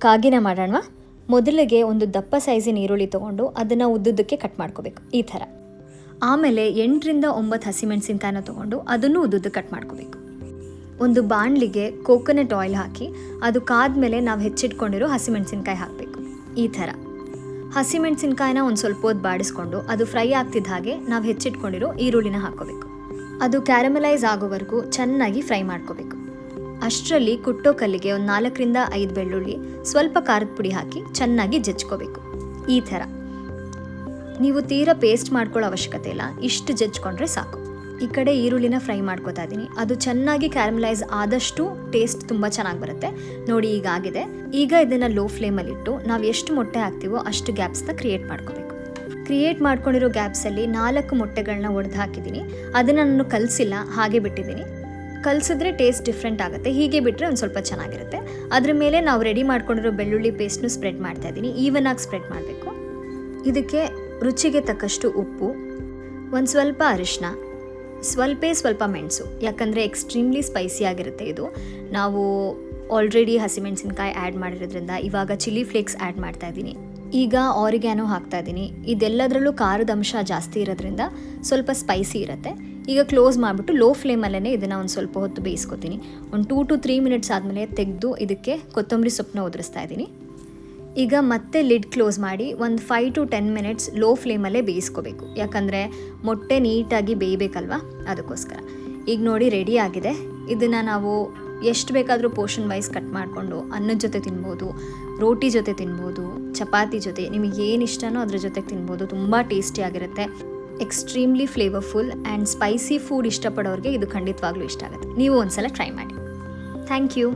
ಕಾಗಿನ ಮಾಡೋಣ. ಮೊದಲಿಗೆ ಒಂದು ದಪ್ಪ ಸೈಜಿನ ಈರುಳ್ಳಿ ತೊಗೊಂಡು ಅದನ್ನು ಉದ್ದುದ್ದಕ್ಕೆ ಕಟ್ ಮಾಡ್ಕೋಬೇಕು ಈ ಥರ. ಆಮೇಲೆ 8ರಿಂದ 9 ಹಸಿಮೆಣಸಿನ್ಕಾಯಿನ ತೊಗೊಂಡು ಅದನ್ನು ಉದ್ದುದ್ದು ಕಟ್ ಮಾಡ್ಕೋಬೇಕು. ಒಂದು ಬಾಣಲಿಗೆ ಕೋಕೋನಟ್ ಆಯಿಲ್ ಹಾಕಿ ಅದು ಕಾದ್ಮೇಲೆ ನಾವು ಹೆಚ್ಚಿಟ್ಕೊಂಡಿರೋ ಹಸಿಮೆಣಸಿನ್ಕಾಯಿ ಹಾಕಬೇಕು ಈ ಥರ. ಹಸಿಮೆಣಸಿನ್ಕಾಯಿನ ಒಂದು ಸ್ವಲ್ಪ ಹೊತ್ತು ಬಾಡಿಸ್ಕೊಂಡು ಅದು ಫ್ರೈ ಆಗ್ತಿದ್ದ ಹಾಗೆ ನಾವು ಹೆಚ್ಚಿಟ್ಕೊಂಡಿರೋ ಈರುಳ್ಳಿನ ಹಾಕ್ಕೋಬೇಕು. ಅದು ಕ್ಯಾರಮಲೈಸ್ ಆಗೋವರೆಗೂ ಚೆನ್ನಾಗಿ ಫ್ರೈ ಮಾಡ್ಕೋಬೇಕು. ಅಷ್ಟರಲ್ಲಿ ಕುಟ್ಟೋ ಕಲ್ಲಿಗೆ ಒಂದು 4ರಿಂದ 5 ಬೆಳ್ಳುಳ್ಳಿ, ಸ್ವಲ್ಪ ಖಾರದ ಪುಡಿ ಹಾಕಿ ಚೆನ್ನಾಗಿ ಜಜ್ಕೋಬೇಕು ಈ ಥರ. ನೀವು ತೀರಾ ಪೇಸ್ಟ್ ಮಾಡ್ಕೊಳ್ಳೋ ಅವಶ್ಯಕತೆ ಇಲ್ಲ, ಇಷ್ಟು ಜಜ್ಕೊಂಡ್ರೆ ಸಾಕು. ಈ ಕಡೆ ಈರುಳ್ಳಿನ ಫ್ರೈ ಮಾಡ್ಕೋತಾ ಇದ್ದೀನಿ. ಅದು ಚೆನ್ನಾಗಿ ಕ್ಯಾರಮಲೈಸ್ ಆದಷ್ಟು ಟೇಸ್ಟ್ ತುಂಬ ಚೆನ್ನಾಗಿ ಬರುತ್ತೆ. ನೋಡಿ ಈಗ ಆಗಿದೆ. ಈಗ ಇದನ್ನು ಲೋ ಫ್ಲೇಮಲ್ಲಿಟ್ಟು ನಾವು ಎಷ್ಟು ಮೊಟ್ಟೆ ಹಾಕ್ತೀವೋ ಅಷ್ಟು ಗ್ಯಾಪ್ಸ್ನ ಕ್ರಿಯೇಟ್ ಮಾಡ್ಕೋಬೇಕು. ಕ್ರಿಯೇಟ್ ಮಾಡ್ಕೊಂಡಿರೋ ಗ್ಯಾಪ್ಸಲ್ಲಿ 4 ಮೊಟ್ಟೆಗಳನ್ನ ಒಡೆದು ಹಾಕಿದ್ದೀನಿ. ಅದನ್ನು ನಾನು ಕಲಸಿಲ್ಲ, ಹಾಗೆ ಬಿಟ್ಟಿದ್ದೀನಿ. ಕಲಸಿದ್ರೆ ಟೇಸ್ಟ್ ಡಿಫ್ರೆಂಟ್ ಆಗುತ್ತೆ, ಹೀಗೆ ಬಿಟ್ಟರೆ ಒಂದು ಸ್ವಲ್ಪ ಚೆನ್ನಾಗಿರುತ್ತೆ. ಅದ್ರ ಮೇಲೆ ನಾವು ರೆಡಿ ಮಾಡ್ಕೊಂಡಿರೋ ಬೆಳ್ಳುಳ್ಳಿ ಪೇಸ್ಟ್ನು ಸ್ಪ್ರೆಡ್ ಮಾಡ್ತಾ ಇದ್ದೀನಿ. ಈವನಾಗಿ ಸ್ಪ್ರೆಡ್ ಮಾಡಬೇಕು. ಇದಕ್ಕೆ ರುಚಿಗೆ ತಕ್ಕಷ್ಟು ಉಪ್ಪು, ಒಂದು ಸ್ವಲ್ಪ ಅರಿಶಿನ, ಸ್ವಲ್ಪ ಮೆಣಸು, ಯಾಕಂದರೆ ಎಕ್ಸ್ಟ್ರೀಮ್ಲಿ ಸ್ಪೈಸಿ ಆಗಿರುತ್ತೆ ಇದು. ನಾವು ಆಲ್ರೆಡಿ ಹಸಿಮೆಣಸಿನ್ಕಾಯಿ ಆ್ಯಡ್ ಮಾಡಿರೋದ್ರಿಂದ ಇವಾಗ ಚಿಲ್ಲಿ ಫ್ಲೇಕ್ಸ್ ಆ್ಯಡ್ ಮಾಡ್ತಾ ಇದ್ದೀನಿ. ಈಗ ಆರಿಗ್ಯಾನೋ ಹಾಕ್ತಾ ಇದ್ದೀನಿ. ಇದೆಲ್ಲದರಲ್ಲೂ ಖಾರದ ಅಂಶ ಜಾಸ್ತಿ ಇರೋದ್ರಿಂದ ಸ್ವಲ್ಪ ಸ್ಪೈಸಿ ಇರುತ್ತೆ. ಈಗ ಕ್ಲೋಸ್ ಮಾಡಿಬಿಟ್ಟು ಲೋ ಫ್ಲೇಮಲ್ಲೇ ಇದನ್ನು ಒಂದು ಸ್ವಲ್ಪ ಹೊತ್ತು ಬೇಯಿಸ್ಕೊತೀನಿ. ಒಂದು 2 to 3 ಮಿನಿಟ್ಸ್ ಆದಮೇಲೆ ತೆಗೆದು ಇದಕ್ಕೆ ಕೊತ್ತಂಬರಿ ಸೊಪ್ಪನ್ನ ಉದುರಿಸ್ತಾ ಇದ್ದೀನಿ. ಈಗ ಮತ್ತೆ ಲಿಡ್ ಕ್ಲೋಸ್ ಮಾಡಿ ಒಂದು 5 to 10 ಮಿನಿಟ್ಸ್ ಲೋ ಫ್ಲೇಮಲ್ಲೇ ಬೇಯಿಸ್ಕೋಬೇಕು, ಯಾಕಂದರೆ ಮೊಟ್ಟೆ ನೀಟಾಗಿ ಬೇಯಬೇಕಲ್ವ, ಅದಕ್ಕೋಸ್ಕರ. ಈಗ ನೋಡಿ ರೆಡಿ ಆಗಿದೆ. ಇದನ್ನು ನಾವು ಎಷ್ಟು ಬೇಕಾದರೂ ಪೋರ್ಷನ್ ವೈಸ್ ಕಟ್ ಮಾಡಿಕೊಂಡು ಅನ್ನದ ಜೊತೆ ತಿನ್ಬೋದು, ರೋಟಿ ಜೊತೆ ತಿನ್ಬೋದು, ಚಪಾತಿ ಜೊತೆ, ನಿಮಗೆ ಏನು ಇಷ್ಟನೋ ಅದ್ರ ಜೊತೆಗೆ ತಿನ್ಬೋದು. ತುಂಬ ಟೇಸ್ಟಿಯಾಗಿರುತ್ತೆ. Extremely flavourful and spicy food ಇಷ್ಟಪಡೋರಿಗೆ ಇದು ಖಂಡಿತವಾಗ್ಲೂ ಇಷ್ಟ ಆಗುತ್ತೆ. ನೀವು ಒಂದ್ಸಲ ಟ್ರೈ ಮಾಡಿ. Thank you.